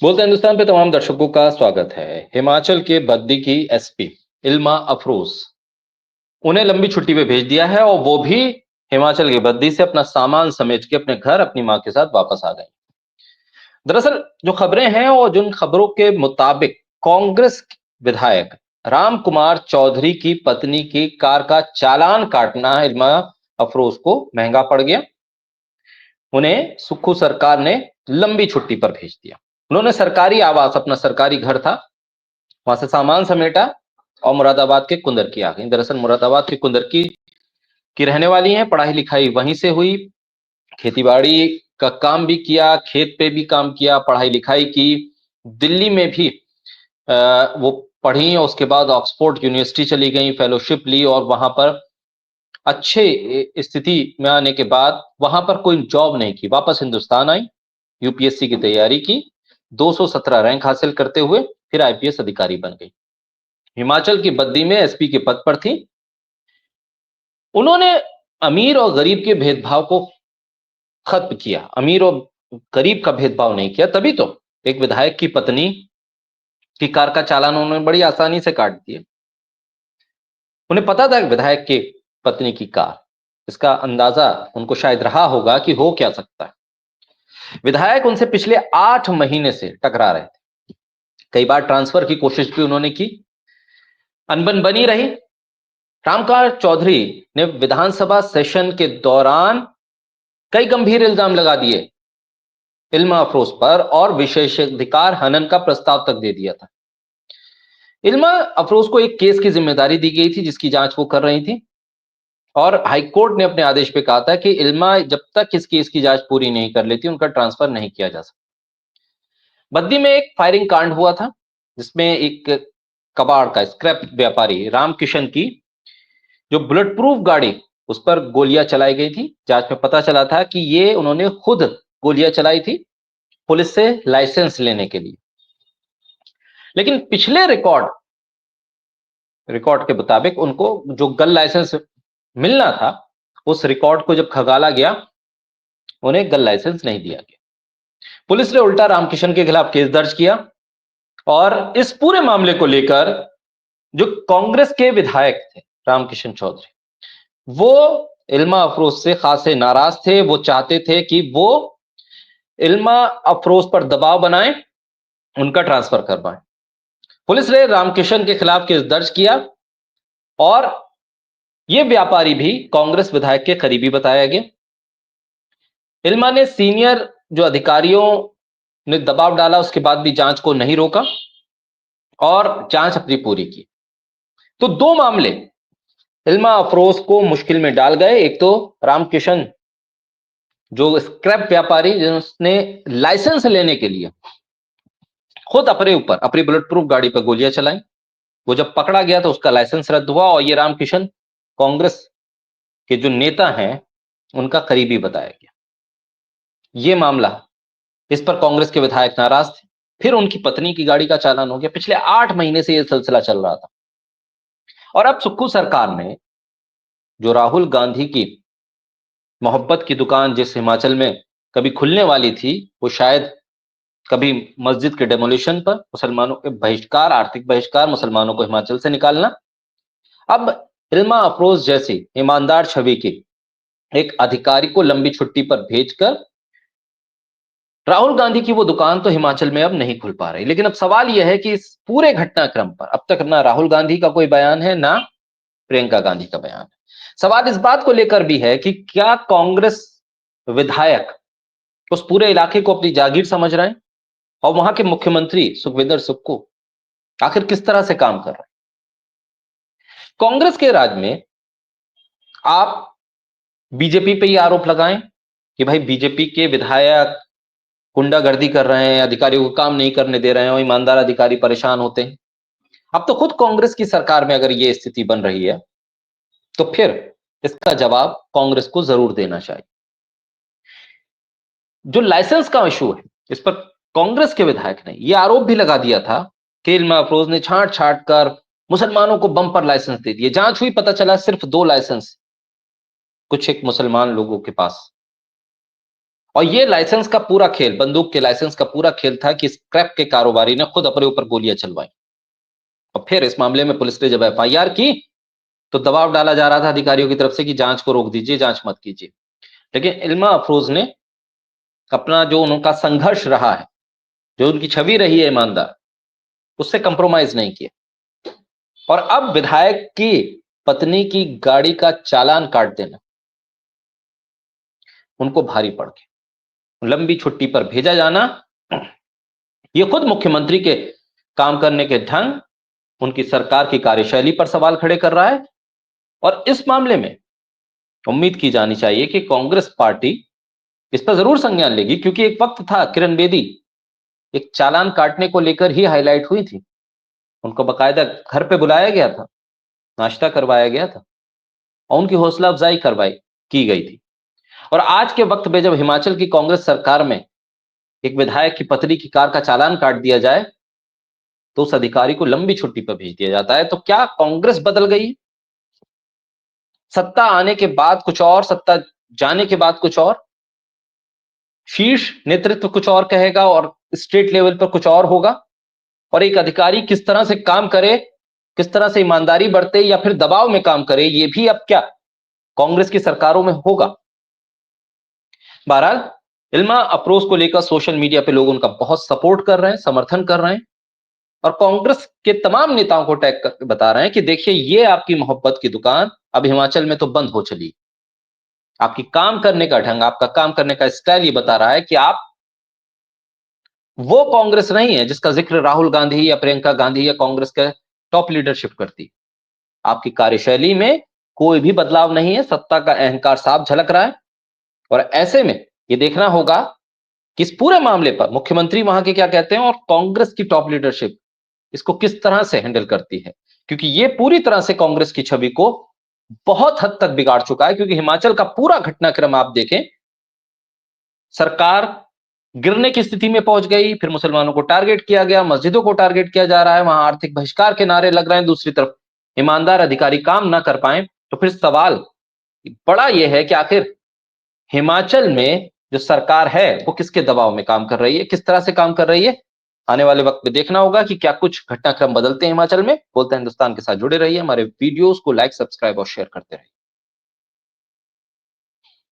बोलते हिंदुस्तान पे तमाम दर्शकों का स्वागत है। हिमाचल के बद्दी की एसपी इल्मा अफरोज, उन्हें लंबी छुट्टी पे भेज दिया है और वो भी हिमाचल के बद्दी से अपना सामान समेट के अपने घर अपनी मां के साथ वापस आ गए। दरअसल जो खबरें हैं और जिन खबरों के मुताबिक कांग्रेस विधायक राम कुमार चौधरी की पत्नी की कार का चालान काटना इल्मा अफरोज को महंगा पड़ गया। उन्हें सुक्खू सरकार ने लंबी छुट्टी पर भेज दिया। उन्होंने सरकारी आवास, अपना सरकारी घर था, वहां से सामान समेटा और मुरादाबाद के कुंदरकी आ गई। दरअसल मुरादाबाद के कुंदरकी की रहने वाली हैं, पढ़ाई लिखाई वहीं से हुई, खेती-बाड़ी का काम भी किया, खेत पे भी काम किया, पढ़ाई लिखाई की। दिल्ली में भी वो पढ़ी और उसके बाद ऑक्सफोर्ड यूनिवर्सिटी चली गई, फेलोशिप ली और वहां पर अच्छे स्थिति में आने के बाद वहां पर कोई जॉब नहीं की, वापस हिंदुस्तान आई, यूपीएससी की तैयारी की, 217 रैंक हासिल करते हुए फिर आईपीएस अधिकारी बन गई। हिमाचल की बद्दी में एसपी के पद पर थी। उन्होंने अमीर और गरीब के भेदभाव को खत्म किया, अमीर और गरीब का भेदभाव नहीं किया। तभी तो एक विधायक की पत्नी की कार का चालान उन्होंने बड़ी आसानी से काट दिया। उन्हें पता था कि विधायक की पत्नी की कार, इसका अंदाजा उनको शायद रहा होगा कि हो क्या सकता है। विधायक उनसे पिछले 8 महीने से टकरा रहे थे। कई बार ट्रांसफर की कोशिश भी उन्होंने की, अनबन बनी रही। रामकुमार चौधरी ने विधानसभा सेशन के दौरान कई गंभीर इल्जाम लगा दिए इल्मा अफरोज पर और विशेषाधिकार हनन का प्रस्ताव तक दे दिया था। इल्मा अफरोज को एक केस की जिम्मेदारी दी गई थी जिसकी जांच वो कर रही थी और हाईकोर्ट ने अपने आदेश पे कहा था कि इल्मा जब तक इस केस की जांच पूरी नहीं कर लेती उनका ट्रांसफर नहीं किया जा सकता। बद्दी में एक फायरिंग कांड हुआ था जिसमें एक कबाड़ का स्क्रैप व्यापारी रामकिशन की जो बुलेट प्रूफ गाड़ी, उस पर गोलियां चलाई गई थी। जांच में पता चला था कि ये उन्होंने खुद गोलियां चलाई थी पुलिस से लाइसेंस लेने के लिए। लेकिन पिछले रिकॉर्ड के मुताबिक उनको जो गन लाइसेंस मिलना था, उस रिकॉर्ड को जब खगाला गया, उन्हें गन लाइसेंस नहीं दिया गया। पुलिस ने उल्टा रामकिशन के खिलाफ केस दर्ज किया और इस पूरे मामले को लेकर जो कांग्रेस के विधायक थे रामकिशन चौधरी, वो इल्मा अफरोज से खासे नाराज थे। वो चाहते थे कि वो इल्मा अफरोज पर दबाव बनाएं, उनका ट्रांसफर करवाएं। पुलिस ने रामकिशन के खिलाफ केस दर्ज किया और यह व्यापारी भी कांग्रेस विधायक के करीबी बताया गया। इल्मा ने सीनियर जो अधिकारियों ने दबाव डाला, उसके बाद भी जांच को नहीं रोका और जांच अपनी पूरी की। तो दो मामले इल्मा अफरोज को मुश्किल में डाल गए। एक तो रामकिशन जो स्क्रैप व्यापारी जिसने लाइसेंस लेने के लिए खुद अपने ऊपर अपनी बुलेट प्रूफ गाड़ी पर गोलियां चलाई, वो जब पकड़ा गया तो उसका लाइसेंस रद्द हुआ और ये रामकिशन कांग्रेस के जो नेता हैं उनका करीबी बताया गया। ये मामला, इस पर कांग्रेस के विधायक नाराज थे। फिर उनकी पत्नी की गाड़ी का चालान हो गया। पिछले 8 महीने से यह सिलसिला चल रहा था और अब सुक्खू सरकार ने जो राहुल गांधी की मोहब्बत की दुकान जिस हिमाचल में कभी खुलने वाली थी, वो शायद कभी मस्जिद के डेमोलिशन पर मुसलमानों के बहिष्कार, आर्थिक बहिष्कार, मुसलमानों को हिमाचल से निकालना, अब इल्मा अफरोज जैसी ईमानदार छवि की एक अधिकारी को लंबी छुट्टी पर भेजकर राहुल गांधी की वो दुकान तो हिमाचल में अब नहीं खुल पा रही। लेकिन अब सवाल यह है कि इस पूरे घटनाक्रम पर अब तक ना राहुल गांधी का कोई बयान है, ना प्रियंका गांधी का बयान है। सवाल इस बात को लेकर भी है कि क्या कांग्रेस विधायक उस पूरे इलाके को अपनी जागीर समझ रहे हैं और वहां के मुख्यमंत्री सुखविंदर सुक्खू आखिर किस तरह से काम कर रहे हैं। कांग्रेस के राज में आप बीजेपी पे ही आरोप लगाएं कि भाई बीजेपी के विधायक गुंडागर्दी कर रहे हैं, अधिकारियों को काम नहीं करने दे रहे हैं और ईमानदार अधिकारी परेशान होते हैं। अब तो खुद कांग्रेस की सरकार में अगर ये स्थिति बन रही है तो फिर इसका जवाब कांग्रेस को जरूर देना चाहिए। जो लाइसेंस का इशू है, इस पर कांग्रेस के विधायक ने यह आरोप भी लगा दिया था कि इल्मा अफरोज ने छांट छांट कर मुसलमानों को बम पर लाइसेंस दे दिए। जांच हुई, पता चला सिर्फ 2 लाइसेंस कुछ एक मुसलमान लोगों के पास, और ये लाइसेंस का पूरा खेल, बंदूक के लाइसेंस का पूरा खेल था कि स्क्रैप के कारोबारी ने खुद अपने ऊपर गोलियां चलवाई। और फिर इस मामले में पुलिस ने जब एफआईआर की तो दबाव डाला जा रहा था अधिकारियों की तरफ से कि जांच को रोक दीजिए, जांच मत कीजिए। लेकिन इल्मा अफरोज ने अपना जो उनका संघर्ष रहा है, जो उनकी छवि रही है ईमानदार, उससे कंप्रोमाइज नहीं किया। और अब विधायक की पत्नी की गाड़ी का चालान काट देना उनको भारी पड़ गया। लंबी छुट्टी पर भेजा जाना, ये खुद मुख्यमंत्री के काम करने के ढंग, उनकी सरकार की कार्यशैली पर सवाल खड़े कर रहा है। और इस मामले में उम्मीद की जानी चाहिए कि कांग्रेस पार्टी इस पर जरूर संज्ञान लेगी, क्योंकि एक वक्त था किरण बेदी एक चालान काटने को लेकर ही हाईलाइट हुई थी। उनको बकायदा घर पे बुलाया गया था, नाश्ता करवाया गया था और उनकी हौसला अफजाई करवाई की गई थी। और आज के वक्त में जब हिमाचल की कांग्रेस सरकार में एक विधायक की पत्नी की कार का चालान काट दिया जाए तो उस अधिकारी को लंबी छुट्टी पर भेज दिया जाता है। तो क्या कांग्रेस बदल गई? सत्ता आने के बाद कुछ और, सत्ता जाने के बाद कुछ और, शीर्ष नेतृत्व कुछ और कहेगा और स्टेट लेवल पर कुछ और होगा। और एक अधिकारी किस तरह से काम करे, किस तरह से ईमानदारी बरते या फिर दबाव में काम करे, ये भी अब क्या कांग्रेस की सरकारों में होगा। बहरहाल इल्मा अफरोज को लेकर सोशल मीडिया पे लोग उनका बहुत सपोर्ट कर रहे हैं, समर्थन कर रहे हैं और कांग्रेस के तमाम नेताओं को टैग करके बता रहे हैं कि देखिए ये आपकी मोहब्बत की दुकान अब हिमाचल में तो बंद हो चली। आपकी काम करने का ढंग, आपका काम करने का स्टाइल ये बता रहा है कि आप वो कांग्रेस नहीं है जिसका जिक्र राहुल गांधी या प्रियंका गांधी या कांग्रेस के टॉप लीडरशिप करती। आपकी कार्यशैली में कोई भी बदलाव नहीं है, सत्ता का अहंकार साफ झलक रहा है। और ऐसे में ये देखना होगा कि इस पूरे मामले पर मुख्यमंत्री वहां के क्या कहते हैं और कांग्रेस की टॉप लीडरशिप इसको किस तरह से हैंडल करती है, क्योंकि ये पूरी तरह से कांग्रेस की छवि को बहुत हद तक बिगाड़ चुका है। क्योंकि हिमाचल का पूरा घटनाक्रम आप देखें, सरकार गिरने की स्थिति में पहुंच गई, फिर मुसलमानों को टारगेट किया गया, मस्जिदों को टारगेट किया जा रहा है, वहां आर्थिक बहिष्कार के नारे लग रहे हैं, दूसरी तरफ ईमानदार अधिकारी काम ना कर पाए। तो फिर सवाल बड़ा यह है कि आखिर हिमाचल में जो सरकार है वो किसके दबाव में काम कर रही है, किस तरह से काम कर रही है। आने वाले वक्त में देखना होगा कि क्या कुछ घटनाक्रम बदलते हैं हिमाचल में। बोलते हैं हिंदुस्तान के साथ जुड़े रहिए, हमारे वीडियोस को लाइक, सब्सक्राइब और शेयर करते रहिए।